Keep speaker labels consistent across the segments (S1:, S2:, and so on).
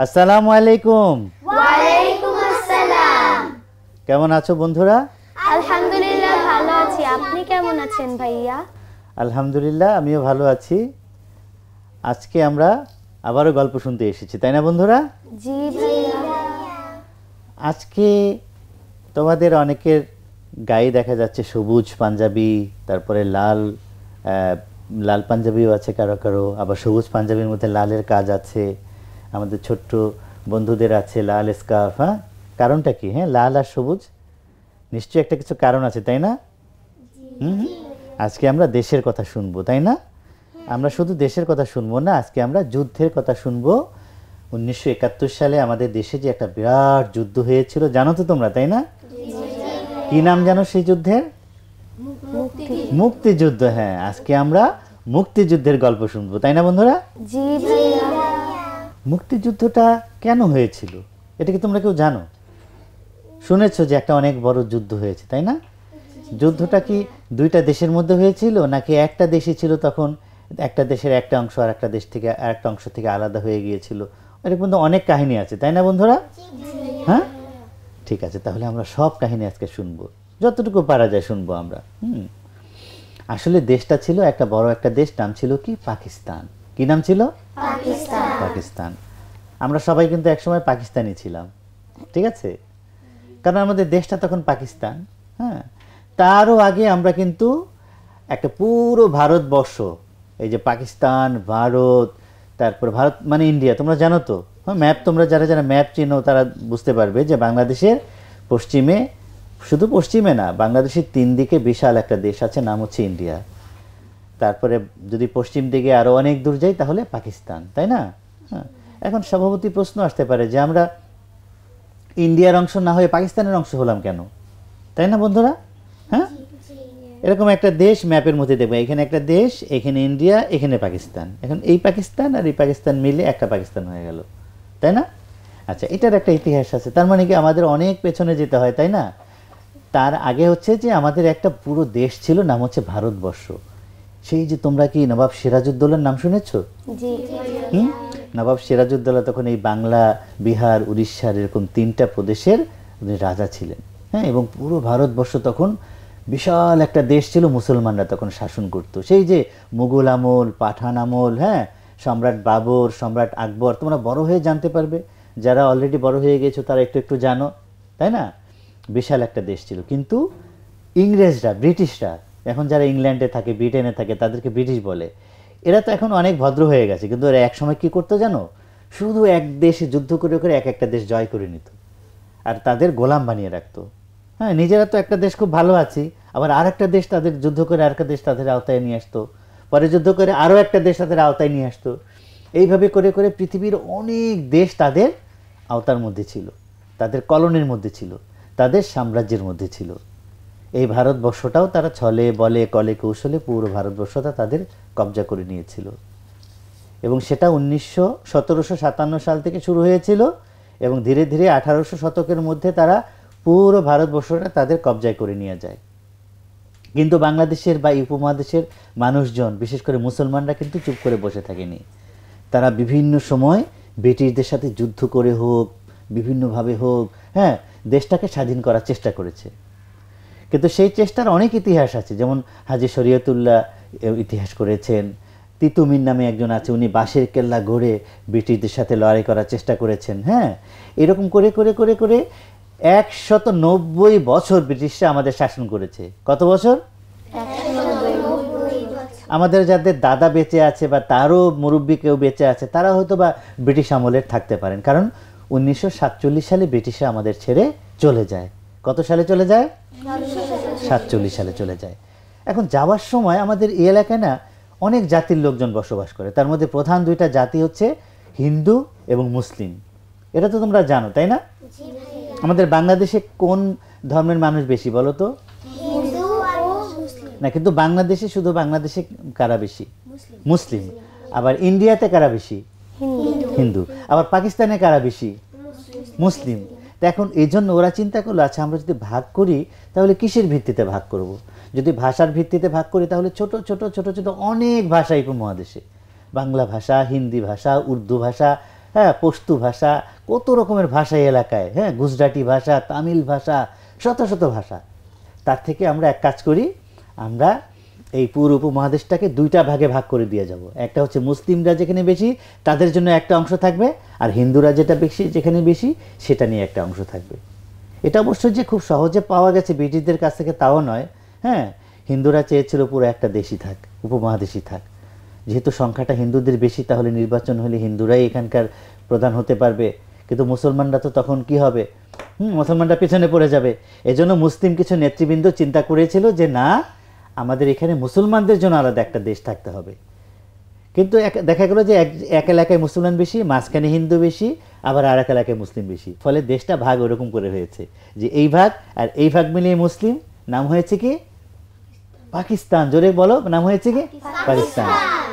S1: আসসালামু আলাইকুম।
S2: ওয়ালাইকুম আসসালাম।
S1: কেমন আছো বন্ধুরা?
S2: আলহামদুলিল্লাহ ভালো আছি। আপনি কেমন আছেন ভাইয়া?
S1: আলহামদুলিল্লাহ আমিও ভালো আছি। আজকে আমরা আবারও গল্প শুনতে এসেছি, তাই না বন্ধুরা?
S2: জি ভাইয়া।
S1: আজকে তোমাদের অনেকের গায়ে দেখা যাচ্ছে সবুজ পাঞ্জাবি, তারপরে লাল পাঞ্জাবিও আছে কারো কারো, আবার সবুজ পাঞ্জাবির মধ্যে লালের কাজ আছে। আমাদের ছোট্ট বন্ধুদের আছে লাল স্কার্ফ। হ্যাঁ, কারণটা কি? হ্যাঁ, লাল আর সবুজ নিশ্চয়ই একটা কিছু কারণ আছে, তাই না? আজকে আমরা দেশের কথা শুনবো, তাই না? আমরা শুধু দেশের কথা শুনবো না, আজকে আমরা যুদ্ধের কথা শুনবো। 1971 সালে আমাদের দেশে যে একটা বিরাট যুদ্ধ হয়েছিল, জানো তো তোমরা, তাই না? কি নাম জানো সেই যুদ্ধের? মুক্তিযুদ্ধ। হ্যাঁ, আজকে আমরা মুক্তিযুদ্ধের গল্প শুনবো, তাই না বন্ধুরা?
S2: জি ভাইয়া।
S1: মুক্তিযুদ্ধটা কেন হয়েছিল এটা কি তোমরা কেউ জানো? শুনেছো যে একটা অনেক বড় যুদ্ধ হয়েছে, তাই না? যুদ্ধটা কি দুইটা দেশের মধ্যে হয়েছিল, নাকি একটা দেশই ছিল, তখন একটা দেশের একটা অংশ আর একটা দেশ থেকে আর একটা অংশ থেকে আলাদা হয়ে গিয়েছিল? এরকম কিন্তু অনেক কাহিনী আছে, তাই না বন্ধুরা? হ্যাঁ, ঠিক আছে, তাহলে আমরা সব কাহিনী আজকে শুনবো, যতটুকু পারা যায় শুনবো আমরা। আসলে দেশটা ছিল একটা বড় একটা দেশ, নাম ছিল কি? পাকিস্তান। কি নাম ছিল? পাকিস্তান। আমরা সবাই কিন্তু একসময় পাকিস্তানি ছিলাম, ঠিক আছে? কারণ আমাদের দেশটা তখন পাকিস্তান। হ্যাঁ, তারও আগে আমরা কিন্তু একটা পুরো ভারতবর্ষ, এই যে পাকিস্তান, ভারত, তারপর ভারত মানে ইন্ডিয়া, তোমরা জানো তো? হ্যাঁ, ম্যাপ তোমরা যারা যারা ম্যাপ চিনো তারা বুঝতে পারবে যে বাংলাদেশের পশ্চিমে, শুধু পশ্চিমে না, বাংলাদেশের 3 দিকে বিশাল একটা দেশ আছে, নাম হচ্ছে ইন্ডিয়া। তারপরে যদি পশ্চিম দিকে আরও অনেক দূর যাই তাহলে পাকিস্তান, তাই না? হ্যাঁ, এখন স্বভাবতই প্রশ্ন আসতে পারে যে আমরা ইন্ডিয়ার অংশ না হয়ে পাকিস্তানের অংশ হলাম কেন, তাই না বন্ধুরা? হ্যাঁ, এরকম একটা দেশ ম্যাপের মধ্যে দেখবে, এখানে একটা দেশ, এখানে ইন্ডিয়া, এখানে পাকিস্তান। এখন এই পাকিস্তান আর এই পাকিস্তান মিলে একটা পাকিস্তান হয়ে গেল, তাই না? আচ্ছা, এটার একটা ইতিহাস আছে, তার মানে কি আমাদের অনেক পেছনে যেতে হয়, তাই না? তার আগে হচ্ছে যে আমাদের একটা পুরো দেশ ছিল, নাম হচ্ছে ভারতবর্ষ। সেই যে তোমরা কি নবাব সিরাজউদ্দৌলার নাম শুনেছ?
S2: জি।
S1: নবাব সিরাজউদ্দৌলা তখন এই বাংলা, বিহার, উড়িষ্যার এরকম 3টা প্রদেশের উনি রাজা ছিলেন। হ্যাঁ, এবং পুরো ভারতবর্ষ তখন বিশাল একটা দেশ ছিল, মুসলমানরা তখন শাসন করত। সেই যে মুঘল আমল, পাঠান আমল, হ্যাঁ, সম্রাট বাবর, সম্রাট আকবর, তোমরা বড় হয়ে জানতে পারবে, যারা অলরেডি বড় হয়ে গেছো তারা একটু একটু জানো, তাই না? বিশাল একটা দেশ ছিল। কিন্তু ইংরেজরা, ব্রিটিশরা, এখন যারা ইংল্যান্ডে থাকে, ব্রিটেনে থাকে, তাদেরকে ব্রিটিশ বলে, এরা তো এখন অনেক ভদ্র হয়ে গেছে, কিন্তু এরা একসময় কী করতো জানো? শুধু এক দেশে যুদ্ধ করে করে এক একটা দেশ জয় করে নিত আর তাদের গোলাম বানিয়ে রাখতো। হ্যাঁ, নিজেরা তো একটা দেশ খুব ভালো আছি, আবার আর একটা দেশ তাদের যুদ্ধ করে আর একটা দেশ তাদের আওতায় নিয়ে আসতো, পরে যুদ্ধ করে আরও একটা দেশ তাদের আওতায় নিয়ে আসতো। এইভাবে করে করে পৃথিবীর অনেক দেশ তাদের আওতার মধ্যে ছিল, তাদের কলোনির মধ্যে ছিল, তাদের সাম্রাজ্যের মধ্যে ছিল। এই ভারতবর্ষটাও তারা ছলে বলে কলে কৌশলে পুরো ভারতবর্ষটা তাদের কবজা করে নিয়েছিল। এবং সেটা 1757 সাল থেকে শুরু হয়েছিল এবং ধীরে ধীরে 1800 শতকের মধ্যে তারা পুরো ভারতবর্ষটা তাদের কবজায় করে নিয়ে যায়। কিন্তু বাংলাদেশের বা উপমহাদেশের মানুষজন, বিশেষ করে মুসলমানরা কিন্তু চুপ করে বসে থাকেনি। তারা বিভিন্ন সময় ব্রিটিশদের সাথে যুদ্ধ করে হোক, বিভিন্নভাবে হোক, হ্যাঁ, দেশটাকে স্বাধীন করার চেষ্টা করেছে। কিন্তু সেই চেষ্টার অনেক ইতিহাস আছে, যেমন হাজী শরীয়তুল্লাহ ইতিহাস করেছেন, তিতুমির নামে একজন আছে, উনি বাঁশের কেল্লা গড়ে ব্রিটিশদের সাথে লড়াই করার চেষ্টা করেছেন। হ্যাঁ, এরকম করে করে করে করে 190 বছর ব্রিটিশরা আমাদের শাসন করেছে। কত বছর? আমাদের যাদের দাদা বেঁচে আছে বা তারও মুরব্বী কেউ বেঁচে আছে, তারা হয়তো বা ব্রিটিশ আমলের থাকতে পারেন, কারণ 1947 সালে ব্রিটিশরা আমাদের ছেড়ে চলে যায়। কত সালে চলে যায়? 47 সালে চলে যায়। এখন যাওয়ার সময় আমাদের এই এলাকায় না অনেক জাতির লোকজন বসবাস করে, তার মধ্যে প্রধান 2টা জাতি হচ্ছে হিন্দু এবং মুসলিম। এটা তো তোমরা জানো, তাই না? আমাদের বাংলাদেশে কোন ধর্মের মানুষ বেশি বলো তো? না, কিন্তু বাংলাদেশে, শুধু বাংলাদেশে কারা বেশি? মুসলিম। আবার ইন্ডিয়াতে কারা বেশি? হিন্দু। আবার পাকিস্তানে কারা বেশি? মুসলিম। তো এখন এই জন্য ওরা চিন্তা করলো, আচ্ছা আমরা যদি ভাগ করি তাহলে কিসের ভিত্তিতে ভাগ করব? যদি ভাষার ভিত্তিতে ভাগ করি তাহলে ছোট ছোট ছোট ছোট অনেক ভাষা উপমহাদেশে, বাংলা ভাষা, হিন্দি ভাষা, উর্দু ভাষা, হ্যাঁ, পশতু ভাষা, কত রকমের ভাষা এই এলাকায়, হ্যাঁ, গুজরাটি ভাষা, তামিল ভাষা, শত শত ভাষা। তার থেকে আমরা এক কাজ করি, আমরা এই পুরো উপমহাদেশটাকে দুইটা ভাগে ভাগ করে দিয়ে যাব। একটা হচ্ছে মুসলিমরা যেখানে বেশি তাদের জন্য একটা অংশ থাকবে, আর হিন্দুরা যেটা বেশি যেখানে বেশি সেটা নিয়ে একটা অংশ থাকবে। এটা অবশ্য যে খুব সহজে পাওয়া গেছে ব্রিটিশদের কাছ থেকে তাও নয়। হ্যাঁ, হিন্দুরা চেয়েছিল পুরো একটা দেশই থাক, উপমহাদেশই থাক। যেহেতু সংখ্যাটা হিন্দুদের বেশি, তাহলে নির্বাচন হলে হিন্দুরাই এখানকার প্রধান হতে পারবে। কিন্তু মুসলমানরা তো তখন কি হবে, মুসলমানরা পেছনে পড়ে যাবে। এজন্য মুসলিম কিছু নেতৃবৃন্দ চিন্তা করেছিল যে না, আমাদের এখানে মুসলমানদের জন্য আলাদা একটা দেশ থাকতে হবে। কিন্তু দেখা গেল যে এক এলাকায় মুসলমান বেশি, মাঝখানে হিন্দু বেশি, আবার আর এক এলাকায় মুসলিম বেশি। ফলে দেশটা ভাগ ওরকম করে হয়েছে যে এই ভাগ আর এই ভাগ মিলিয়ে মুসলিম, নাম হয়েছে কি পাকিস্তান। জোরে বলো, নাম হয়েছে কি পাকিস্তান।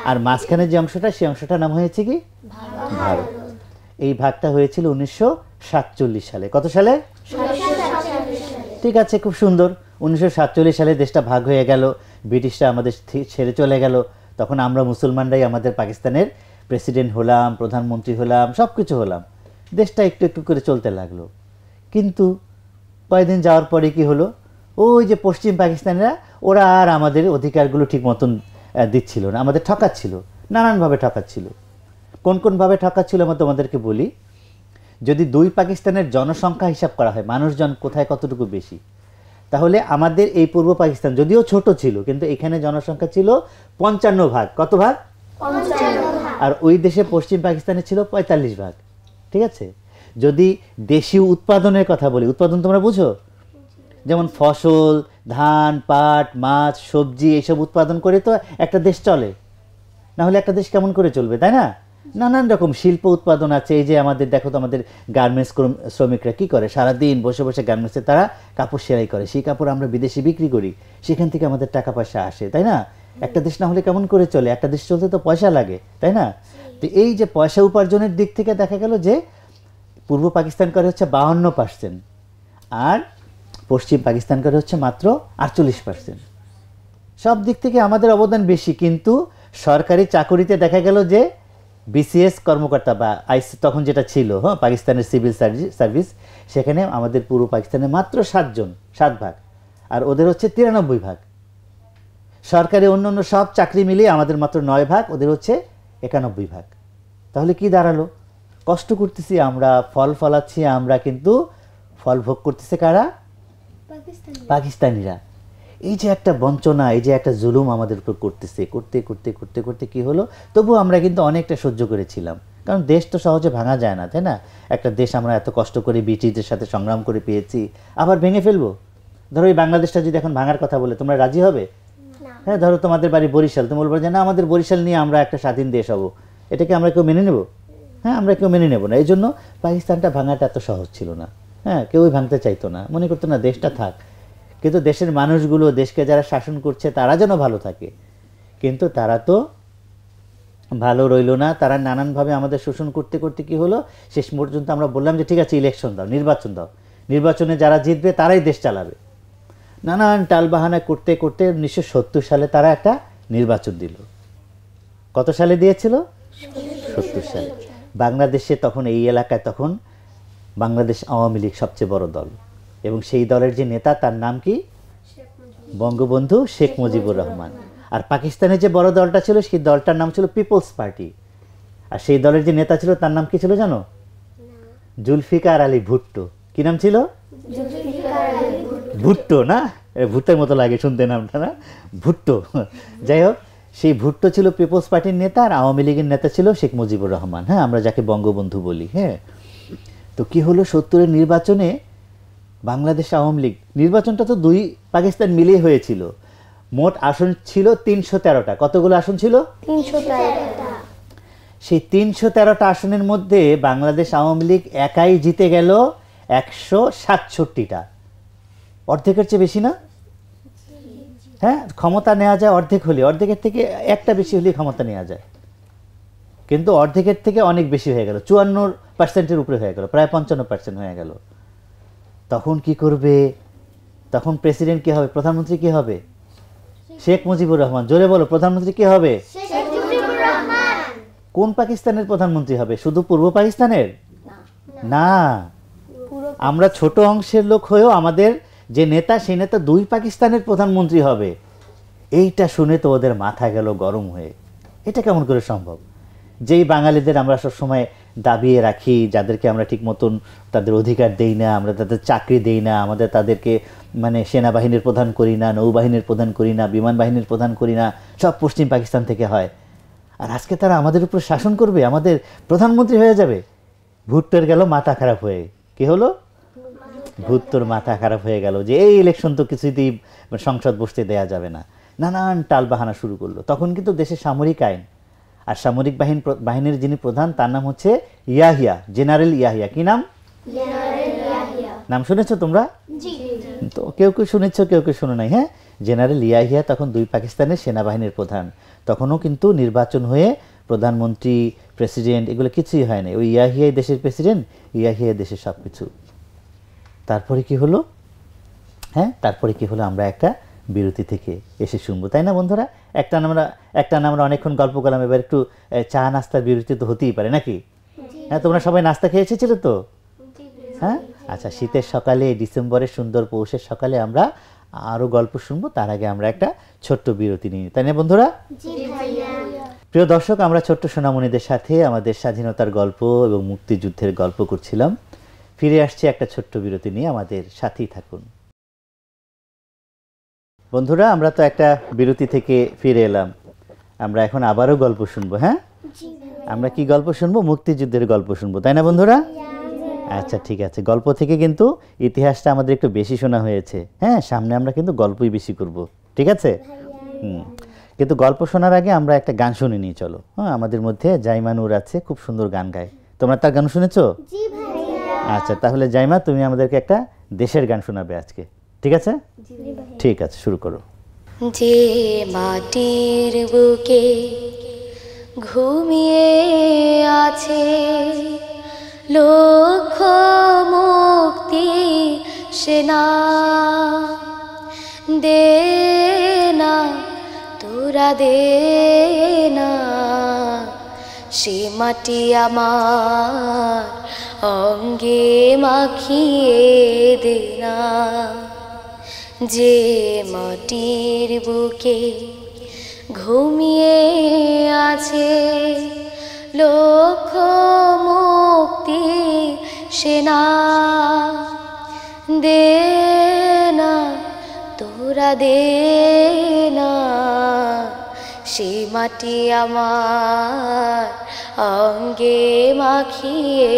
S1: আর মাঝখানে যে অংশটা, সেই অংশটার নাম হয়েছে কি ভারত। এই ভাগটা হয়েছিল 1947 সালে। কত সালে? ঠিক আছে, খুব সুন্দর। 1947 সালে দেশটা ভাগ হয়ে গেল, ব্রিটিশরা আমাদের ছেড়ে চলে গেল। তখন আমরা মুসলমানরাই আমাদের পাকিস্তানের প্রেসিডেন্ট হলাম, প্রধানমন্ত্রী হলাম, সব কিছু হলাম। দেশটা একটু একটু করে চলতে লাগলো। কিন্তু কয়েকদিন যাওয়ার পরে কি হলো, ওই যে পশ্চিম পাকিস্তানিরা, ওরা আর আমাদের অধিকারগুলো ঠিক মতন দিচ্ছিল না, আমাদের ঠকাচ্ছিল, নানানভাবে ঠকাচ্ছিল। কোন কোনভাবে ঠকাচ্ছিল আমি তোমাদেরকে বলি। যদি দুই পাকিস্তানের জনসংখ্যা হিসাব করা হয়, মানুষজন কোথায় কতটুকু বেশি, তাহলে আমাদের এই পূর্ব পাকিস্তান যদিও ছোট ছিল, কিন্তু এখানে জনসংখ্যা ছিল 55 ভাগ। কত ভাগ? 55 ভাগ। আর ওই দেশে পশ্চিম পাকিস্তানে ছিল 45 ভাগ। ঠিক আছে, যদি দেশীয় উৎপাদনের কথা বলি, উৎপাদন তোমরা বুঝো, যেমন ফসল, ধান, পাট, মাছ, সবজি, এইসব উৎপাদন করে তো একটা দেশ চলে, না হলে একটা দেশ কেমন করে চলবে, তাই না? নানান রকম শিল্প উৎপাদন আছে। এই যে আমাদের দেখো তো, আমাদের গার্মেন্টস শ্রমিকরা কি করে, সারাদিন বসে বসে গার্মেন্টসে তারা কাপড় সেলাই করে, সেই কাপড় আমরা বিদেশে বিক্রি করি, সেখান থেকে আমাদের টাকা পয়সা আসে, তাই না? একটা দেশ না হলে কেমন করে চলে? একটা দেশ চলতে তো পয়সা লাগে, তাই না? তো এই যে পয়সা উপার্জনের দিক থেকে দেখা গেল যে পূর্ব পাকিস্তান করে হচ্ছে 52%, আর পশ্চিম পাকিস্তান করে হচ্ছে মাত্র 48%। সব দিক থেকে আমাদের অবদান বেশি। কিন্তু সরকারি চাকরিতে দেখা গেল যে বিসিএস কর্মকর্তা বা আইসি তখন যেটা ছিল, হ্যাঁ, পাকিস্তানের সিভিল সার্ভিস, সেখানে আমাদের পূর্ব পাকিস্তানে মাত্র 7 জন, 7 ভাগ, আর ওদের হচ্ছে 93 ভাগ। সরকারি অন্য অন্য সব চাকরি মিলিয়ে আমাদের মাত্র 9 ভাগ, ওদের হচ্ছে 91 ভাগ। তাহলে কি দাঁড়ালো? কষ্ট করতেছি আমরা, ফল ফলাচ্ছি আমরা, কিন্তু ফল ভোগ করতেছে কারা? পাকিস্তানিরা। এই যে একটা বঞ্চনা, এই যে একটা জুলুম আমাদের উপর করতেছে, করতে করতে করতে করতে কি হলো, তবু আমরা কিন্তু অনেকটা সহ্য করেছিলাম। কারণ দেশ তো সহজে ভাঙা যায় না, তাই না? একটা দেশ আমরা এত কষ্ট করে ব্রিটিশদের সাথে সংগ্রাম করে পেয়েছি, আবার ভেঙে ফেলবো? ধরো এই বাংলাদেশটা যদি এখন ভাঙার কথা বলে, তোমরা রাজি হবে? হ্যাঁ, ধরো তোমাদের বাড়ি বরিশাল, তুমি বলবো যে না, আমাদের বরিশাল নিয়ে আমরা একটা স্বাধীন দেশ হবো। এটাকে আমরা কেউ মেনে নেব? হ্যাঁ, আমরা কেউ মেনে নেব না। এই জন্য পাকিস্তানটা ভাঙাটা এত সহজ ছিল না। হ্যাঁ, কেউই ভাঙতে চাইতো না, মনে করতো না দেশটা থাক। কিন্তু দেশের মানুষগুলো, দেশকে যারা শাসন করছে তারা যেন ভালো থাকে, কিন্তু তারা তো ভালো রইল না। তারা নানানভাবে আমাদের শোষণ করতে করতে কি হলো, শেষ পর্যন্ত আমরা বললাম যে ঠিক আছে, ইলেকশন দাও, নির্বাচন দাও, নির্বাচনে যারা জিতবে তারাই দেশ চালাবে। নানান টালবাহানা করতে করতে 1970 সালে তারা একটা নির্বাচন দিল। কত সালে দিয়েছিল? 70 সালে। বাংলাদেশে তখন এই এলাকায় তখন বাংলাদেশ আওয়ামী লীগ সবচেয়ে বড় দল, এবং সেই দলের যে নেতা তার নাম কি? বঙ্গবন্ধু শেখ মুজিবুর রহমান। আর পাকিস্তানের যে বড় দলটা ছিল, সেই দলটার নাম ছিল পিপলস পার্টি। আর সেই দলের যে নেতা ছিল তার নাম কি ছিল জানো? জুলফিকার আলী ভুট্টো। কি নাম ছিল? ভুট্টো না, ভুট্টোর মতো লাগে শুনতে নামটা, না ভুট্টো। যাই হোক, সেই ভুট্টো ছিল পিপলস পার্টির নেতা, আর আওয়ামী লীগের নেতা ছিল শেখ মুজিবুর রহমান। হ্যাঁ, আমরা যাকে বঙ্গবন্ধু বলি। হ্যাঁ, তো কি হলো, 70-এর নির্বাচনে বাংলাদেশ আওয়ামী লীগ, নির্বাচনটা তো দুই পাকিস্তান মিলিয়ে হয়েছিল। মোট আসন ছিল 313টা। কতগুলো আসন ছিল?
S2: 313টা।
S1: সেই 313টা আসনের মধ্যে বাংলাদেশ আওয়ামী লীগ একাই জিতে গেল 167টা। অর্ধেকের চেয়ে বেশি না? হ্যাঁ, ক্ষমতা নেওয়া যায় অর্ধেক হলে, অর্ধেকের থেকে একটা বেশি হলে ক্ষমতা নেওয়া যায়, কিন্তু অর্ধেকের থেকে অনেক বেশি হয়ে গেল, 54%-এর উপরে হয়ে গেল, প্রায় 55% হয়ে গেল। তখন কি করবে? তখন প্রেসিডেন্ট কি হবে? প্রধানমন্ত্রী কি হবে? শেখ মুজিবুর রহমান। জোরে বলো, প্রধানমন্ত্রী কি হবে? কোন পাকিস্তানের প্রধানমন্ত্রী হবে? শুধু পূর্ব পাকিস্তানের? না,
S2: পুরো
S1: আমরা ছোট অংশের লোক হয়েও আমাদের যে নেতা, সেই নেতা 2 পাকিস্তানের প্রধানমন্ত্রী হবে। এইটা শুনে তো ওদের মাথা গেল গরম হয়ে। এটা কেমন করে সম্ভব? যেই বাঙালিদের আমরা সবসময় দাবিয়ে রাখি, যাদেরকে আমরা ঠিক মতন তাদের অধিকার দেই না, আমরা তাদের চাকরি দেই না, আমাদের তাদেরকে মানে সেনাবাহিনীর প্রধান করি না, নৌবাহিনীর প্রধান করি না, বিমান বাহিনীর প্রধান করি না, সব পশ্চিম পাকিস্তান থেকে হয়। আর আজকে তারা আমাদের উপর শাসন করবে, আমাদের প্রধানমন্ত্রী হয়ে যাবে। ভুট্টোর গেল মাথা খারাপ হয়ে। কি হলো? ভুট্টোর মাথা খারাপ হয়ে গেল যে এই ইলেকশন তো কিছুতেই সংসদ বসতে দেয়া যাবে না। নানান টালবাহানা শুরু করলো। তখন কিন্তু দেশে সামরিক আইন, আর সামরিক বাহিনীর যিনি প্রধান তার নাম হচ্ছে ইয়াহিয়া, জেনারেল ইয়াহিয়া। কি নাম? নাম শুনেছো তোমরা? তো কেউ কেউ শুনেছ, কেউ কেউ শুনে নাই। হ্যাঁ, জেনারেল ইয়াহিয়া তখন 2 পাকিস্তানের সেনাবাহিনীর প্রধান। তখনও কিন্তু নির্বাচন হয়ে প্রধানমন্ত্রী, প্রেসিডেন্ট এগুলো কিছুই হয় না। ওই ইয়াহিয়াই দেশের প্রেসিডেন্ট, ইয়াহিয়াই দেশের সব কিছু। তারপরে কি হলো? হ্যাঁ, তারপরে কি হলো আমরা একটা বিরতি থেকে এসে শুনবো, তাই না বন্ধুরা? একটা আমরা অনেকক্ষণ গল্প করলাম, এবার একটু চা নাস্তার বিরতি তো হতেই পারে নাকি? হ্যাঁ, তোমরা সবাই নাস্তা খেয়ে এসেছিলে তো? হ্যাঁ, আচ্ছা, শীতের সকালে, ডিসেম্বরের সুন্দর পৌষের সকালে আমরা আরও গল্প শুনবো। তার আগে আমরা একটা ছোট্ট বিরতি নিই, তাই না বন্ধুরা? প্রিয় দর্শক, আমরা ছোট্ট সোনামণিদের সাথে আমাদের স্বাধীনতার গল্প এবং মুক্তিযুদ্ধের গল্প করছিলাম। ফিরে আসছে একটা ছোট্ট বিরতি নিয়ে, আমাদের সাথেই থাকুন বন্ধুরা। আমরা তো একটা বিরতি থেকে ফিরে এলাম, আমরা এখন আবারও গল্প শুনবো। হ্যাঁ, আমরা কি গল্প শুনবো? মুক্তিযুদ্ধের গল্প শুনবো, তাই না বন্ধুরা? আচ্ছা, ঠিক আছে। গল্প থেকে কিন্তু ইতিহাসটা আমাদের একটু বেশি শোনা হয়েছে। হ্যাঁ, সামনে আমরা কিন্তু গল্পই বেশি করব, ঠিক আছে? কিন্তু গল্প শোনার আগে আমরা একটা গান শুনে নিই, চলো। হ্যাঁ, আমাদের মধ্যে জাইমা নূর আছে, খুব সুন্দর গান গায়। তোমরা তার গান শুনেছো? আচ্ছা, তাহলে জাইমা তুমি আমাদেরকে একটা দেশের গান শোনাবে আজকে, ঠিক আছে? ঠিক আছে, শুরু করো।
S3: যে মাটির বুকে ঘুমিয়ে আছে লক্ষ মুক্তি সেনা, দে না তোরা দে না সে মাটি আমার অঙ্গে মাখিয়ে দে না। যে মাটির বুকে ঘুমিয়ে আছে লক্ষ মুক্তি সেনা, দে না তোরা দে না সে মাটি আমার অঙ্গে মাখিয়ে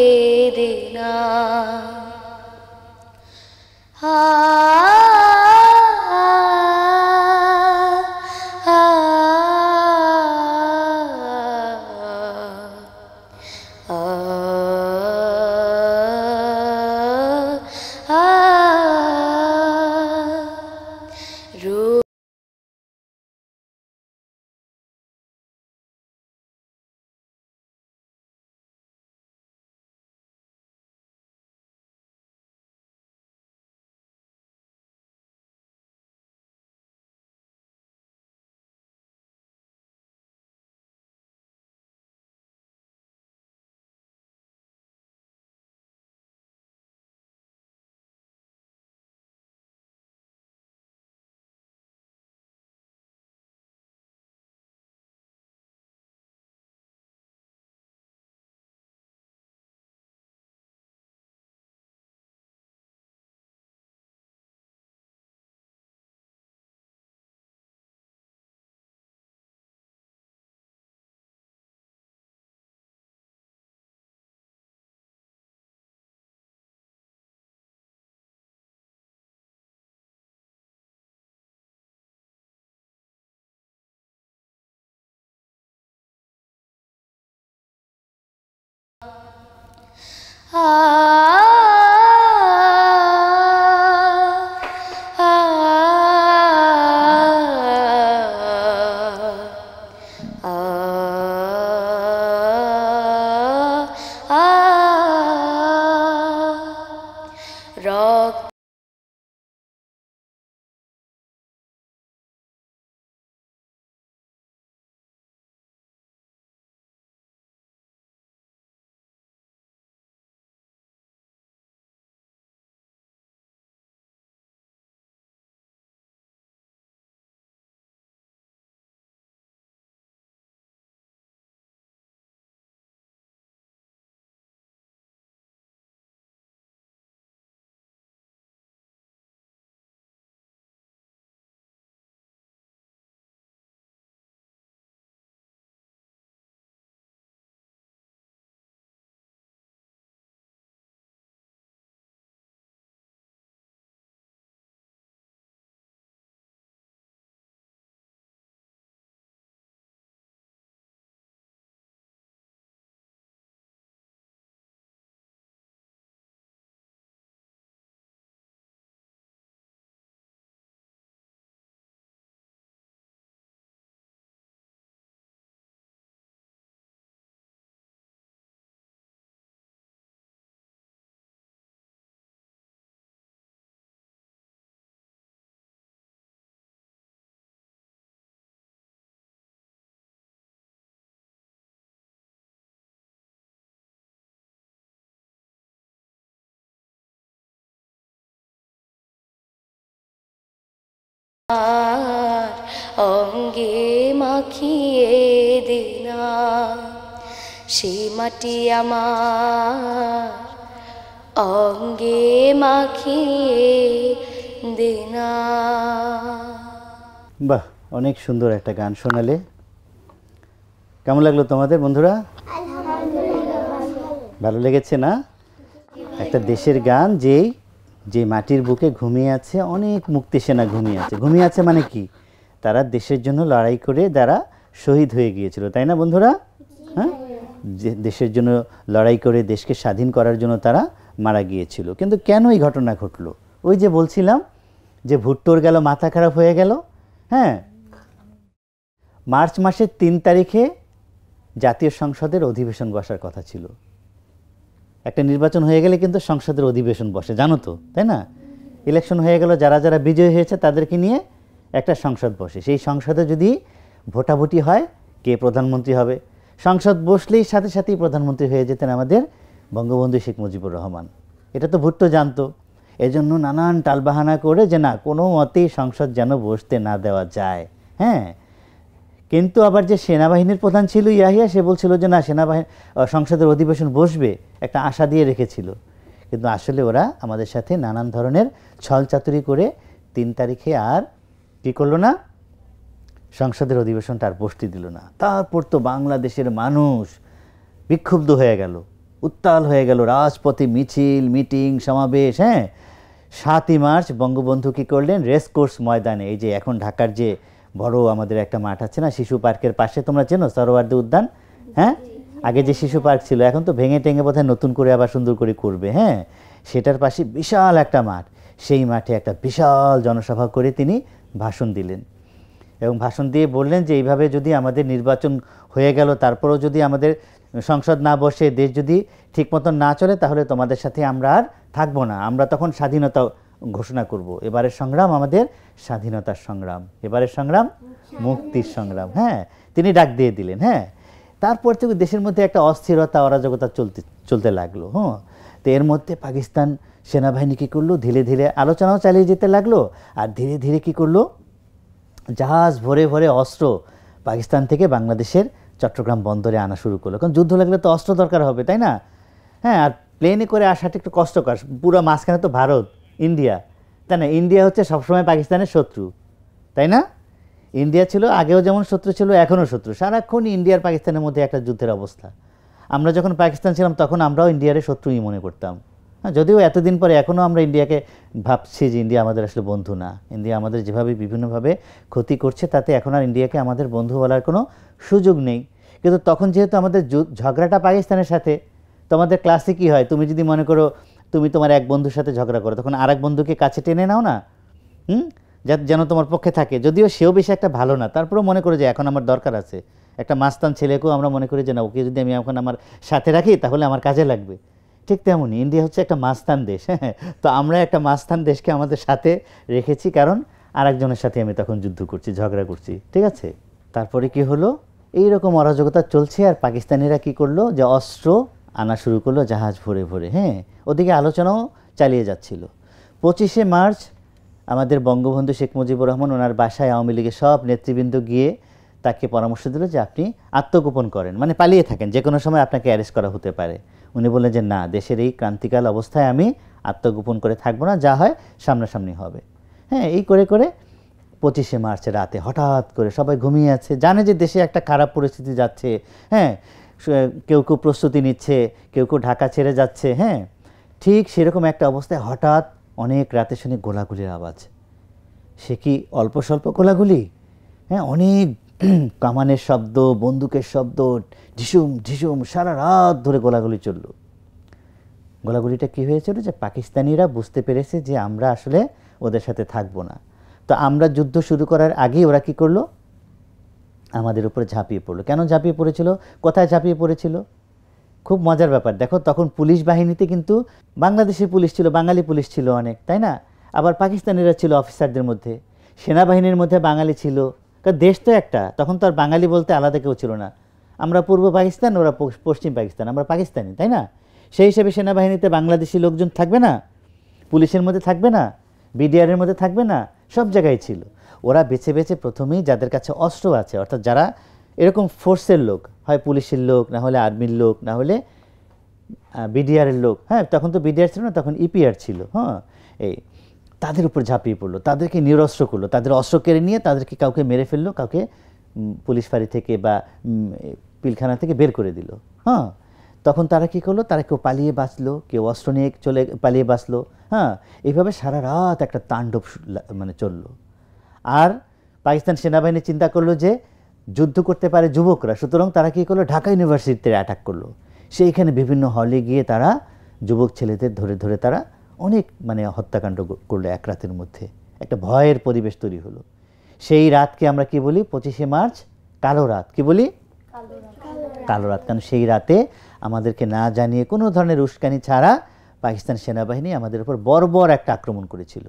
S3: দে না। অঙ্গে মাখিয়ে দে না, সে মাটি আমার অঙ্গে মাখিয়ে দে না।
S1: বাহ, অনেক সুন্দর একটা গান শোনালে। কেমন লাগলো তোমাদের বন্ধুরা? ভালো লেগেছে না? একটা দেশের গান, যে মাটির বুকে ঘুমিয়ে আছে অনেক মুক্তি সেনা ঘুমিয়ে আছে। ঘুমিয়ে আছে মানে কি? তারা দেশের জন্য লড়াই করে তারা শহীদ হয়ে গিয়েছিল, তাই না বন্ধুরা? হ্যাঁ, যে দেশের জন্য লড়াই করে দেশকে স্বাধীন করার জন্য তারা মারা গিয়েছিল। কিন্তু কেন এই ঘটনা ঘটলো? ওই যে বলছিলাম যে ভুট্টোর গেল মাথা খারাপ হয়ে গেল। হ্যাঁ, মার্চ মাসের 3 তারিখে জাতীয় সংসদের অধিবেশন বসার কথা ছিল। একটা নির্বাচন হয়ে গেলে কিন্তু সংসদের অধিবেশন বসে, জানো তো, তাই না? ইলেকশন হয়ে গেল, যারা যারা বিজয়ী হয়েছে তাদেরকে নিয়ে একটা সংসদ বসে। সেই সংসদে যদি ভোটাভুটি হয় কে প্রধানমন্ত্রী হবে, সংসদ বসলেই সাথে সাথেই প্রধানমন্ত্রী হয়ে যেতেন আমাদের বঙ্গবন্ধু শেখ মুজিবুর রহমান। এটা তো ভুট্টো জানতো। এজন্য নানান টালবাহানা করে যে না, কোনো মতেই সংসদ যেন বসতে না দেওয়া যায়। হ্যাঁ, কিন্তু আবার যে সেনাবাহিনীর প্রধান ছিল ইয়াহিয়া, সে বলছিল যে না, সংসদের অধিবেশন বসবে, একটা আশা দিয়ে রেখেছিল। কিন্তু আসলে ওরা আমাদের সাথে নানান ধরনের ছলচাতুরি করে 3 তারিখে আর কি করলো না, সংসদের অধিবেশনটা আর বসতে দিল না। তারপর তো বাংলাদেশের মানুষ বিক্ষুব্ধ হয়ে গেল, উত্তাল হয়ে গেল, রাজপথে মিছিল, মিটিং, সমাবেশ। হ্যাঁ, 7ই মার্চ বঙ্গবন্ধু কী করলেন, রেসকোর্স ময়দানে, এই যে এখন ঢাকার যে বড় আমাদের একটা মাঠ আছে না, শিশু পার্কের পাশে, তোমরা চেনো সরোয়ার্দী উদ্যান? হ্যাঁ, আগে যে শিশু পার্ক ছিল এখন তো ভেঙে টেঙে বোধহয় নতুন করে আবার সুন্দর করে করবে। হ্যাঁ, সেটার পাশে বিশাল একটা মাঠ, সেই মাঠে একটা বিশাল জনসভা করে তিনি ভাষণ দিলেন এবং ভাষণ দিয়ে বললেন যে এইভাবে যদি আমাদের নির্বাচন হয়ে গেল, তারপরেও যদি আমাদের সংসদ না বসে, দেশ যদি ঠিক মতন না চলে, তাহলে তোমাদের সাথে আমরা আর থাকবো না, আমরা তখন স্বাধীনতা ঘোষণা করব। এবারের সংগ্রাম আমাদের স্বাধীনতার সংগ্রাম, এবারের সংগ্রাম মুক্তির সংগ্রাম। হ্যাঁ, তিনি ডাক দিয়ে দিলেন। হ্যাঁ, তারপর থেকে দেশের মধ্যে একটা অস্থিরতা, অরাজকতা চলতে লাগলো। হ্যাঁ, তো এর মধ্যে পাকিস্তান সেনাবাহিনী কী করলো, ধীরে ধীরে আলোচনাও চালিয়ে যেতে লাগলো, আর ধীরে ধীরে কী করলো, জাহাজ ভরে ভরে অস্ত্র পাকিস্তান থেকে বাংলাদেশের চট্টগ্রাম বন্দরে আনা শুরু করলো। কারণ যুদ্ধ লাগলে তো অস্ত্র দরকার হবে, তাই না? হ্যাঁ, আর প্লেনে করে আসাটা একটু কষ্টকর। পুরো মাঝখানে তো ভারত, ইন্ডিয়া, তাই না? ইন্ডিয়া হচ্ছে সবসময় পাকিস্তানের শত্রু, তাই না? ইন্ডিয়া ছিল আগেও যেমন শত্রু ছিল, এখনও শত্রু। সারাক্ষণ ইন্ডিয়ার পাকিস্তানের মধ্যে একটা যুদ্ধের অবস্থা। আমরা যখন পাকিস্তান ছিলাম তখন আমরাও ইন্ডিয়ার শত্রুই মনে করতাম। হ্যাঁ, যদিও এতদিন পরে এখনও আমরা ইন্ডিয়াকে ভাবছি যে ইন্ডিয়া আমাদের আসলে বন্ধু না। ইন্ডিয়া আমাদের যেভাবে বিভিন্নভাবে ক্ষতি করছে, তাতে এখন আর ইন্ডিয়াকে আমাদের বন্ধু বলার কোনো সুযোগ নেই। কিন্তু তখন যেহেতু আমাদের ঝগড়াটা পাকিস্তানের সাথে, তোমাদের ক্লাসে কী হয়, তুমি যদি মনে করো তুমি তোমার এক বন্ধুর সাথে ঝগড়া করো, তখন আর এক বন্ধুকে কাছে টেনে নাও না, যেন তোমার পক্ষে থাকে। যদিও সেও বেশি একটা ভালো না, তারপরেও মনে করো যে এখন আমার দরকার আছে। একটা মাস্তান ছেলেকেও আমরা মনে করি যে না, ওকে যদি আমি এখন আমার সাথে রাখি তাহলে আমার কাজে লাগবে। ঠিক তেমনই ইন্ডিয়া হচ্ছে একটা মাস্তান দেশ। হ্যাঁ, তো আমরা একটা মাস্তান দেশকে আমাদের সাথে রেখেছি, কারণ আরেকজনের সাথে আমি তখন যুদ্ধ করছি, ঝগড়া করছি। ঠিক আছে, তারপরে কি হলো, এইরকম অরাজকতা চলছে, আর পাকিস্তানিরা কি করলো, যে অস্ত্র আনা শুরু করলো জাহাজ ভরে ভরে। হ্যাঁ, ওদিকে আলোচনাও চালিয়ে যাচ্ছিল। 25শে মার্চ আমাদের বঙ্গবন্ধু শেখ মুজিবুর রহমান ওনার বাসায় আওয়ামী লীগের সব নেতৃবৃন্দ গিয়ে তাকে পরামর্শ দিল যে আপনি আত্মগোপন করেন, মানে পালিয়ে থাকেন, যে কোনো সময় আপনাকে অ্যারেস্ট করা হতে পারে। উনি বললেন যে না, দেশের এই ক্রান্তিকাল অবস্থায় আমি আত্মগোপন করে থাকবো না, যা হয় সামনাসামনি হবে। হ্যাঁ, এই করে করে 25শে মার্চের রাতে হঠাৎ করে সবাই ঘুমিয়ে আছে, জানে যে দেশে একটা খারাপ পরিস্থিতি যাচ্ছে। হ্যাঁ, কেউ কেউ প্রস্তুতি নিচ্ছে, কেউ কেউ ঢাকা ছেড়ে যাচ্ছে। হ্যাঁ, ঠিক সেরকম একটা অবস্থায় হঠাৎ অনেক রাতে শুনে গোলাগুলির আওয়াজ। সে কি অল্প স্বল্প গোলাগুলি? হ্যাঁ, অনেক কামানের শব্দ, বন্দুকের শব্দ, ঝিসুম ঝিসুম, সারা রাত ধরে গোলাগুলি চলল। গোলাগুলিটা কী হয়েছিল, যে পাকিস্তানিরা বুঝতে পেরেছে যে আমরা আসলে ওদের সাথে থাকবো না। তো আমরা যুদ্ধ শুরু করার আগেই ওরা কি করলো, আমাদের উপরে ঝাঁপিয়ে পড়লো। কেন ঝাঁপিয়ে পড়েছিল, কোথায় ঝাঁপিয়ে পড়েছিল? খুব মজার ব্যাপার, দেখো তখন পুলিশ বাহিনীতে কিন্তু বাংলাদেশের পুলিশ ছিল, বাঙালি পুলিশ ছিল অনেক, তাই না? আবার পাকিস্তানিরা ছিল অফিসারদের মধ্যে, সেনাবাহিনীর মধ্যে বাঙালি ছিল। কারণ দেশ তো একটা, তখন তো আর বাঙালি বলতে আলাদা কেউ ছিল না। আমরা পূর্ব পাকিস্তান, ওরা পশ্চিম পাকিস্তান, আমরা পাকিস্তানি, তাই না? সেই হিসেবে সেনাবাহিনীতে বাংলাদেশি লোকজন থাকবে না, পুলিশের মধ্যে থাকবে না, বিডিআরের মধ্যে থাকবে না, সব জায়গায় ছিল। ওরা বেছে বেছে প্রথমেই যাদের কাছে অস্ত্র আছে, অর্থাৎ যারা এরকম ফোর্সের লোক, হয় পুলিশের লোক, না হলে আর্মির লোক, না হলে বিডিআরের লোক, হ্যাঁ তখন তো বিডিআর ছিল না, তখন ইপিআর ছিল, হ্যাঁ এই তাদের উপর ঝাঁপিয়ে পড়লো, তাদেরকে নিরস্ত্র করলো, তাদের অস্ত্র কেড়ে নিয়ে তাদেরকে কাউকে মেরে ফেললো, কাউকে পুলিশ ফাঁড়ি থেকে বা পিলখানা থেকে বের করে দিল। হ্যাঁ তখন তারা কি করলো, তারা কেউ পালিয়ে বাঁচলো, কেউ অস্ত্র নিয়ে পালিয়ে বাঁচলো। হ্যাঁ এইভাবে সারা রাত একটা তাণ্ডব মানে চললো। আর পাকিস্তান সেনাবাহিনী চিন্তা করলো যে যুদ্ধ করতে পারে যুবকরা, সুতরাং তারা কী করলো, ঢাকা ইউনিভার্সিটিতে অ্যাটাক করলো। সেইখানে বিভিন্ন হলে গিয়ে তারা যুবক ছেলেদের ধরে ধরে তারা অনেক মানে হত্যাকাণ্ড করলো এক রাতের মধ্যে। একটা ভয়ের পরিবেশ তৈরি হলো। সেই রাতকে আমরা কি বলি, 25শে মার্চ কালো রাত। কি বলি? কালো রাত। কারণ সেই রাতে আমাদেরকে না জানিয়ে কোনো ধরনের উস্কানি ছাড়া পাকিস্তান সেনাবাহিনী আমাদের উপর বর্বর একটা আক্রমণ করেছিল।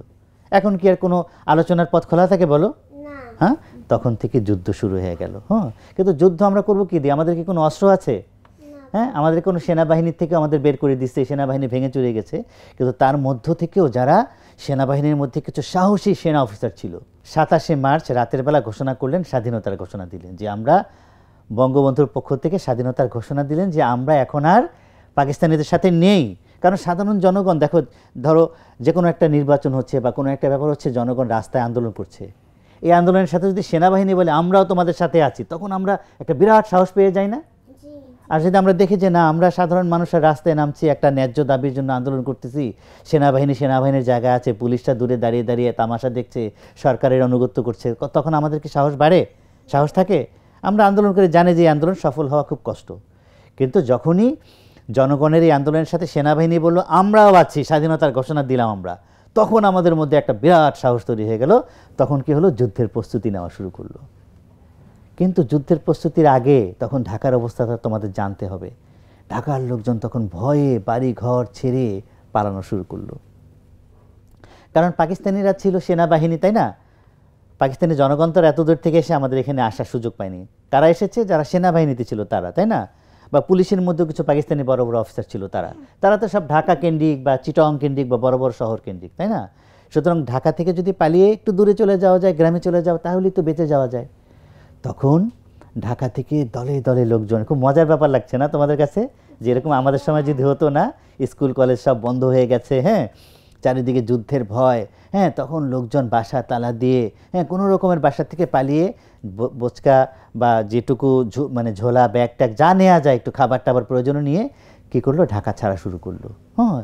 S1: এখন কি আর কোনো আলোচনার পথ খোলা থাকে বলো? হ্যাঁ তখন থেকে যুদ্ধ শুরু হয়ে গেল। হ্যাঁ কিন্তু যুদ্ধ আমরা করবো কি দিয়ে? আমাদের কি কোনো অস্ত্র আছে? হ্যাঁ আমাদের কোনো সেনাবাহিনীর থেকে আমাদের বের করে দিচ্ছে, সেনাবাহিনী ভেঙে চলে গেছে। কিন্তু তার মধ্য থেকেও যারা সেনাবাহিনীর মধ্যে কিছু সাহসী সেনা অফিসার ছিল, 27শে মার্চ রাতের বেলা ঘোষণা করলেন, স্বাধীনতার ঘোষণা দিলেন যে আমরা, বঙ্গবন্ধুর পক্ষ থেকে স্বাধীনতার ঘোষণা দিলেন যে আমরা এখন আর পাকিস্তানিদের সাথে নেই। কারণ সাধারণ জনগণ দেখো, ধরো যে কোনো একটা নির্বাচন হচ্ছে বা কোনো একটা ব্যাপার হচ্ছে, জনগণ রাস্তায় আন্দোলন করছে, এই আন্দোলনের সাথে যদি সেনাবাহিনী বলে আমরাও তোমাদের সাথে আছি, তখন আমরা একটা বিরাট সাহস পেয়ে যাই না? আর যদি আমরা দেখি যে না, আমরা সাধারণ মানুষের রাস্তায় নামছি, একটা ন্যায্য দাবির জন্য আন্দোলন করতেছি, সেনাবাহিনীর জায়গা আছে, পুলিশটা দূরে দাঁড়িয়ে দাঁড়িয়ে তামাশা দেখছে, সরকারের আনুগত্য করছে, তখন আমাদের কি সাহস বাড়ে? সাহস থাকে? আমরা আন্দোলন করে জানি যে এই আন্দোলন সফল হওয়া খুব কষ্ট। কিন্তু যখনই জনগণের এই আন্দোলনের সাথে সেনাবাহিনী বললো আমরাও আছি, স্বাধীনতার ঘোষণা দিলাম আমরা, তখন আমাদের মধ্যে একটা বিরাট সাহস তৈরি হয়ে গেল। তখন কি হলো, যুদ্ধের প্রস্তুতি নেওয়া শুরু করলো। কিন্তু যুদ্ধের প্রস্তুতির আগে তখন ঢাকার অবস্থাটা তোমাদের জানতে হবে। ঢাকার লোকজন তখন ভয়ে বাড়ি ঘর ছেড়ে পালানো শুরু করলো। কারণ পাকিস্তানিরা ছিল সেনাবাহিনী, তাই না? পাকিস্তানি জনগণ তো এত দূর থেকে এসে আমাদের এখানে আসার সুযোগ পায়নি। কারা এসেছে? যারা সেনাবাহিনীতে ছিল তারা, তাই না? বা পুলিশের মধ্যে কিছু পাকিস্তানি বড় বড় অফিসার ছিল, তারা তো সব ঢাকা কেন্দ্রিক বা চিটং কেন্দ্রিক বা বড় বড় শহর কেন্দ্রিক, তাই না? সুতরাং ঢাকা থেকে যদি পালিয়ে একটু দূরে চলে যাওয়া যায়, গ্রামে চলে যাওয়া, তাহলেই তো বেঁচে যাওয়া যায়। তখন ঢাকা থেকে দলে দলে লোকজন, খুব মজার ব্যাপার লাগছে না তোমাদের কাছে? যেরকম আমাদের সময় যদি হতো না, স্কুল কলেজ সব বন্ধ হয়ে গেছে, হ্যাঁ চারিদিকে যুদ্ধের ভয়, হ্যাঁ তখন লোকজন বাসা তালা দিয়ে, হ্যাঁ কোনো রকমের বাসা থেকে পালিয়ে বোচকা বা যেটুকু মানে ঝোলা ব্যাগ ট্যাগ যা নেওয়া যায়, একটু খাবার টাবার প্রয়োজনও নিয়ে কী করলো, ঢাকা ছাড়া শুরু করলো। হ্যাঁ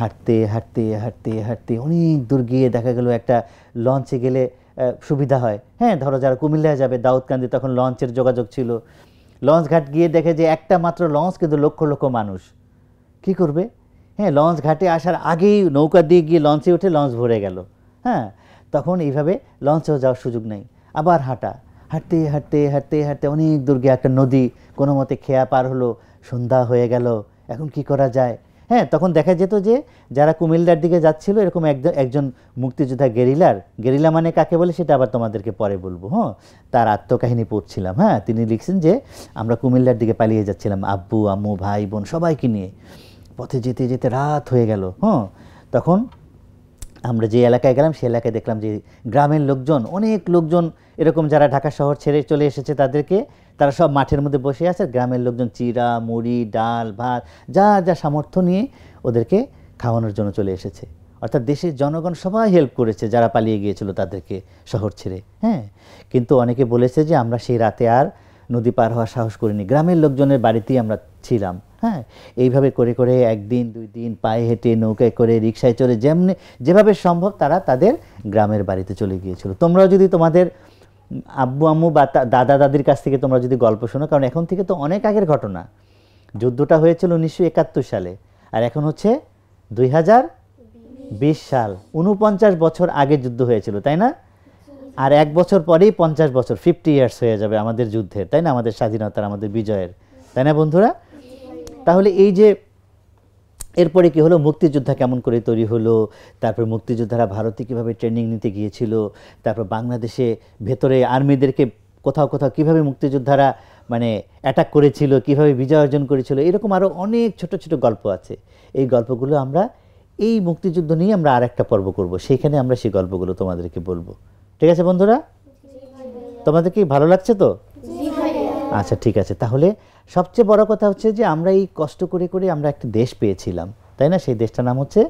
S1: হাঁটতে হাঁটতে হাঁটতে হাঁটতে অনেক দূর গিয়ে দেখা গেলো একটা লঞ্চে গেলে সুবিধা হয়। হ্যাঁ ধরো যারা কুমিল্লায় যাবে, দাউদকান্দি, তখন লঞ্চের যোগাযোগ ছিল। লঞ্চ ঘাট গিয়ে দেখে যে একটা মাত্র লঞ্চ, কিন্তু লক্ষ লক্ষ মানুষ। কি করবে? হ্যাঁ লঞ্চ ঘাটে আসার আগেই নৌকা দিয়ে গিয়ে লঞ্চে উঠে লঞ্চ ভরে গেল। হ্যাঁ তখন এইভাবে লঞ্চেও যাওয়ার সুযোগ নেই। আবার হাঁটতে হাঁটতে হাঁটতে হাঁটতে অনেক দূর গিয়ে একটা নদী কোনো মতে খেয়া পার হলো, সন্ধ্যা হয়ে গেল, এখন কি করা যায়? হ্যাঁ তখন দেখা যেত যে যারা কুমিল্লার দিকে যাচ্ছিল, এরকম একজন মুক্তিযোদ্ধা, গেরিলা মানে কাকে বলে সেটা আবার তোমাদেরকে পরে বলবো। হ্যাঁ তার আত্মকাহিনী পড়ছিলাম। হ্যাঁ তিনি লিখছেন যে আমরা কুমিল্লার দিকে পালিয়ে যাচ্ছিলাম, আব্বু আম্মু ভাই বোন সবাইকে নিয়ে। পথে যেতে যেতে রাত হয়ে গেল। হ্যাঁ তখন আমরা যে এলাকায় গেলাম, সেই এলাকায় দেখলাম যে গ্রামের লোকজন, অনেক লোকজন এরকম যারা ঢাকা শহর ছেড়ে চলে এসেছে, তারা সব মাঠের মধ্যে বসে আছে। গ্রামের লোকজন চিড়া মুড়ি ডাল ভাত যা যা সামর্থ্য নিয়ে ওদেরকে খাওয়ানোর জন্য চলে এসেছে। অর্থাৎ দেশের জনগণ সবাই হেল্প করেছে যারা পালিয়ে গিয়েছিল তাদেরকে শহর ছেড়ে। হ্যাঁ কিন্তু অনেকে বলেছে যে আমরা সেই রাতে আর নদী পার হওয়ার সাহস করিনি, গ্রামের লোকজনের বাড়িতেই আমরা ছিলাম। হ্যাঁ এইভাবে করে করে একদিন দুই দিন পায়ে হেঁটে, নৌকায় করে, রিক্সায় চড়ে, যেভাবে সম্ভব তারা তাদের গ্রামের বাড়িতে চলে গিয়েছিল। তোমরাও যদি তোমাদের আব্বু আম্মু বা দাদা দাদির কাছ থেকে তোমরা যদি গল্প শোনো, কারণ এখন থেকে তো অনেক আগের ঘটনা, যুদ্ধটা হয়েছিল 1971 সালে, আর এখন হচ্ছে 2020 সাল, 49 বছর আগে যুদ্ধ হয়েছিল, তাই না? আর এক বছর পরেই 50 বছর, 50 ইয়ার্স হয়ে যাবে আমাদের যুদ্ধের, তাই না? আমাদের স্বাধীনতার, আমাদের বিজয়ের, তাই না বন্ধুরা? তাহলে এই যে এরপরে কি হলো, মুক্তিযোদ্ধা কেমন করে তৈরি হলো, তারপর মুক্তিযোদ্ধারা ভারতে কীভাবে ট্রেনিং নিতে গিয়েছিল, তারপর বাংলাদেশে ভেতরে আর্মিদেরকে কোথাও কোথাও কীভাবে মুক্তিযোদ্ধারা মানে অ্যাটাক করেছিল, কীভাবে বিজয় অর্জন করেছিল, এরকম আরও অনেক ছোট ছোট গল্প আছে। এই গল্পগুলো আমরা এই মুক্তিযুদ্ধ নিয়ে আমরা আর একটা পর্ব করব, সেইখানে আমরা সেই গল্পগুলো তোমাদেরকে বলবো। ঠিক আছে বন্ধুরা, তোমাদের কি ভালো লাগছে তো? আচ্ছা ঠিক আছে, তাহলে সবচেয়ে বড় কথা হচ্ছে যে আমরা এই কষ্ট করে করে আমরা একটা দেশ পেয়েছিলাম, তাই না? সেই দেশটার নাম হচ্ছে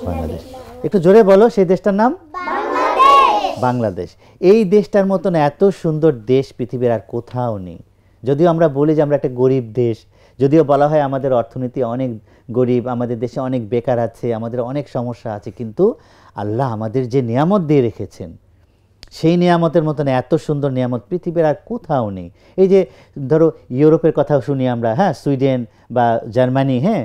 S1: বাংলাদেশ। একটু জোরে বলো, সেই দেশটার নাম বাংলাদেশ। এই দেশটার মতন এত সুন্দর দেশ পৃথিবীর আর কোথাও নেই। যদিও আমরা বলি যে আমরা একটা গরিব দেশ, যদিও বলা হয় আমাদের অর্থনীতি অনেক গরিব, আমাদের দেশে অনেক বেকার আছে, আমাদের অনেক সমস্যা আছে, কিন্তু আল্লাহ আমাদের যে নিয়ামত দিয়ে রেখেছেন, সেই নিয়ামতের মতন এত সুন্দর নিয়ামত পৃথিবীর আর কোথাও নেই। এই যে ধরো ইউরোপের কথাও শুনি আমরা, হ্যাঁ, সুইডেন বা জার্মানি, হ্যাঁ,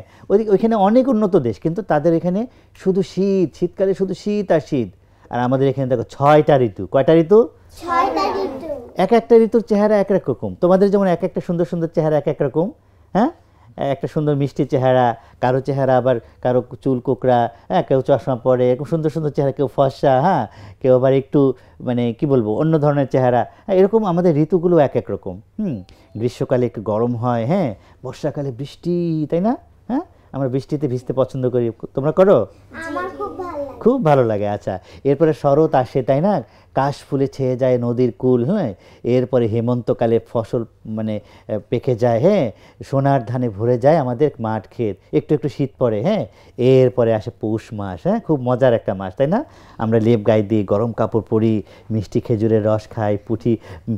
S1: ওইখানে অনেক উন্নত দেশ, কিন্তু তাদের এখানে শুধু শীত, শীতকালে শুধু শীত আর শীত। আর আমাদের এখানে দেখো 6টা ঋতু। কয়টা ঋতু?
S2: 6টা ঋতু।
S1: এক একটা ঋতুর চেহারা এক এক রকম। তোমাদের যেমন এক একটা সুন্দর সুন্দর চেহারা এক এক রকম, হ্যাঁ, একটা সুন্দর মিষ্টি চেহারা, কারো চেহারা আবার কারো চুল কোকড়া, হ্যাঁ, কেউ চশমা পরে, এরকম সুন্দর সুন্দর চেহারা, কেউ ফর্সা, হ্যাঁ, কেউ আবার একটু মানে কি বলবো অন্য ধরনের চেহারা, হ্যাঁ, এরকম আমাদের ঋতুগুলো এক এক রকম। গ্রীষ্মকালে একটু গরম হয়, হ্যাঁ, বর্ষাকালে বৃষ্টি, তাই না? হ্যাঁ, আমরা বৃষ্টিতে ভিজতে পছন্দ করি, তোমরা করো?
S2: আমার খুব ভালো লাগে।
S1: খুব ভালো লাগে। আচ্ছা, এরপরে শরৎ আসে, তাই না? কাশ ফুলে ছেয়ে যায় নদীর কূল, হ্যাঁ, এরপরে হেমন্তকালে ফসল মানে পেকে যায়, হ্যাঁ, সোনার ধানে ভরে যায় আমাদের মাঠ ক্ষেত, একটু একটু শীত পড়ে, হ্যাঁ, এরপরে আসে পৌষ মাস, হ্যাঁ, খুব মজার একটা মাস, তাই না? আমরা লেপ গায়ে দিই, গরম কাপড় পরি, মিষ্টি খেজুরের রস খাই,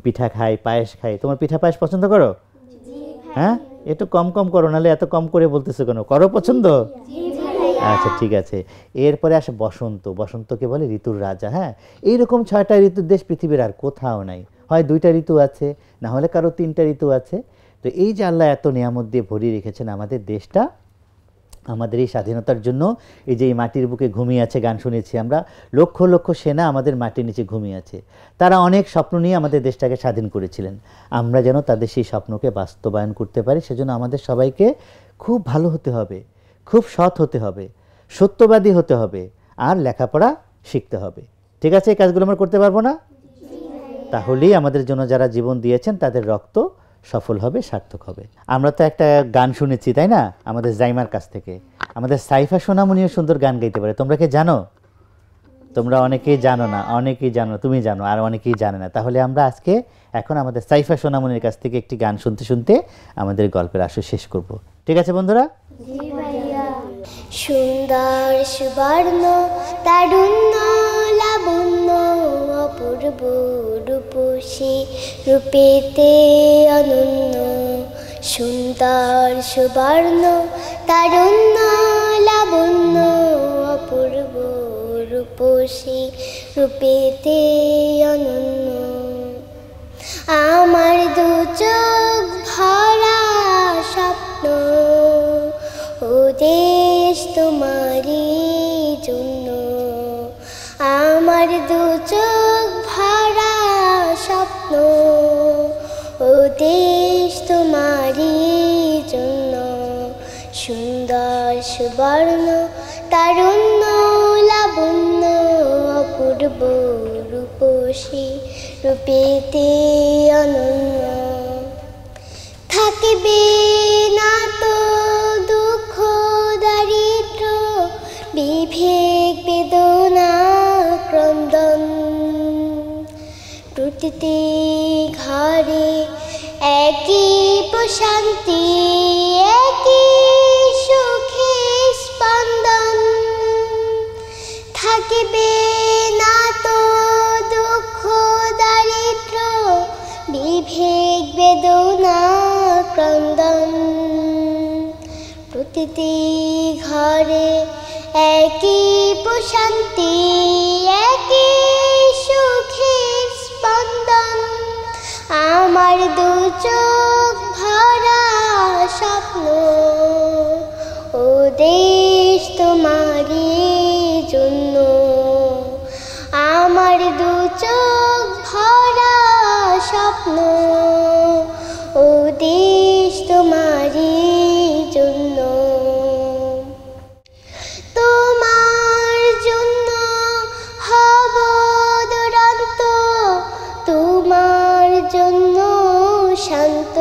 S1: পিঠা খাই, পায়েস খাই। তোমার পিঠা পায়েস পছন্দ করো? হ্যাঁ, একটু কম কম করো, নাহলে এত কম করে বলতেছো কেন? করো পছন্দ? আচ্ছা ঠিক আছে। এরপরে আসে বসন্ত। বসন্তকে বলে ঋতুর রাজা, হ্যাঁ। এইরকম 6টা ঋতুর দেশ পৃথিবীর আর কোথাও নাই। হয় 2টা ঋতু আছে, না হলে কারো 3টা ঋতু আছে। তো এই যে আল্লাহ এত নিয়ামত দিয়ে ভরিয়ে রেখেছেন আমাদের দেশটা, আমাদের এই স্বাধীনতার জন্য, এই যে এই মাটির বুকে ঘুমিয়ে আছে, গান শুনেছি আমরা, লক্ষ লক্ষ সেনা আমাদের মাটির নিচে ঘুমিয়ে আছে। তারা অনেক স্বপ্ন নিয়ে আমাদের দেশটাকে স্বাধীন করেছিলেন। আমরা যেন তাদের সেই স্বপ্নকে বাস্তবায়ন করতে পারি, সেজন্য আমাদের সবাইকে খুব ভালো হতে হবে, খুব সৎ হতে হবে, সত্যবাদী হতে হবে, আর লেখাপড়া শিখতে হবে। ঠিক আছে? এই কাজগুলো আমরা করতে পারবো না? তাহলেই আমাদের জন্য যারা জীবন দিয়েছেন তাদের রক্ত সফল হবে, সার্থক হবে। আমরা তো একটা গান শুনেছি, তাই না, আমাদের জাইমার কাছ থেকে। আমাদের সাইফা সোনামণিও সুন্দর গান গাইতে পারে। তোমরা কি জানো? তোমরা অনেকেই জানো না, অনেকেই জানো, তুমি জানো, আর অনেকেই জানে না। তাহলে আমরা আজকে এখন আমাদের সাইফা সোনামণির কাছ থেকে একটি গান শুনতে শুনতে আমাদের গল্পের আসর শেষ করব। ঠিক আছে বন্ধুরা?
S3: সুন্দর সুবর্ণ তারুণ্য লাবণ্য অপূর্ব রূপসী রূপেতে অনন্য। সুন্দর সুবর্ণ তারুণ্য লাবণ্য অপূর্ব রূপসী রূপেতে অনন্য। আমার দু চোখ ভরা স্বপ্ন, ও দেশ তোমারই জন্য। আমার দু চোখ ভরা স্বপ্ন, ও দেশ তোমারই জন্য। সুন্দর সুবর্ণ তারুণ্য লাবণ্য অপূর্ব রূপসী রূপেতে অনন্য। থাকিবে না তো দুঃখ দারিদ্র, বিভেদ বেদনা ক্রন্দন। প্রতিটি ঘরে একই প্রশান্তি, একই সুখে স্পন্দন। থাকিবে না তো দুঃখ দারিদ্র, বিভেদ বেদনা ক্রন্দন। প্রতিটি ঘরে একই প্রশান্তি, একই সুখের স্পন্দন। আমার দু চোখ ভরা স্বপ্ন, ও দেশ তোমারই জন্য। আমার দু চোখ ভরা স্বপ্ন, ও দেশ তোমারই জন্য। তোমার জন্য হব দুরন্ত, তোমার জন্য শান্ত।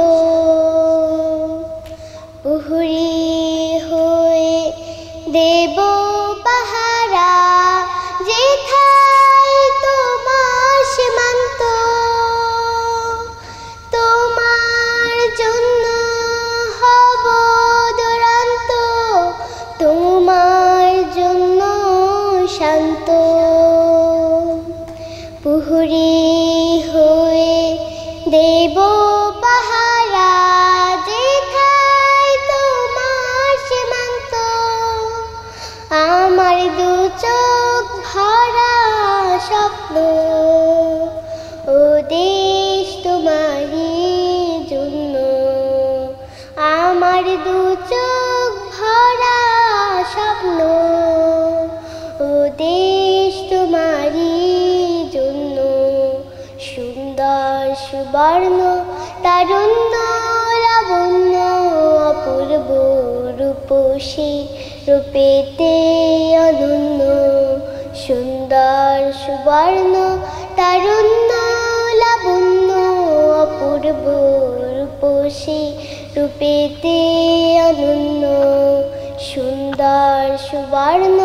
S3: দু চোখ ভরা স্বপ্ন, ও দেশ তোমারই জন্য সুন্দর সুবর্ণ তারুণ্য লাবণ্য অপূর্ব রূপসী রূপেতে অনন্য সুন্দর সুবর্ণ তারুণ্য লাবণ্য অপূর্ব রূপসী রূপেতে অনন্য সুন্দর সুবর্ণ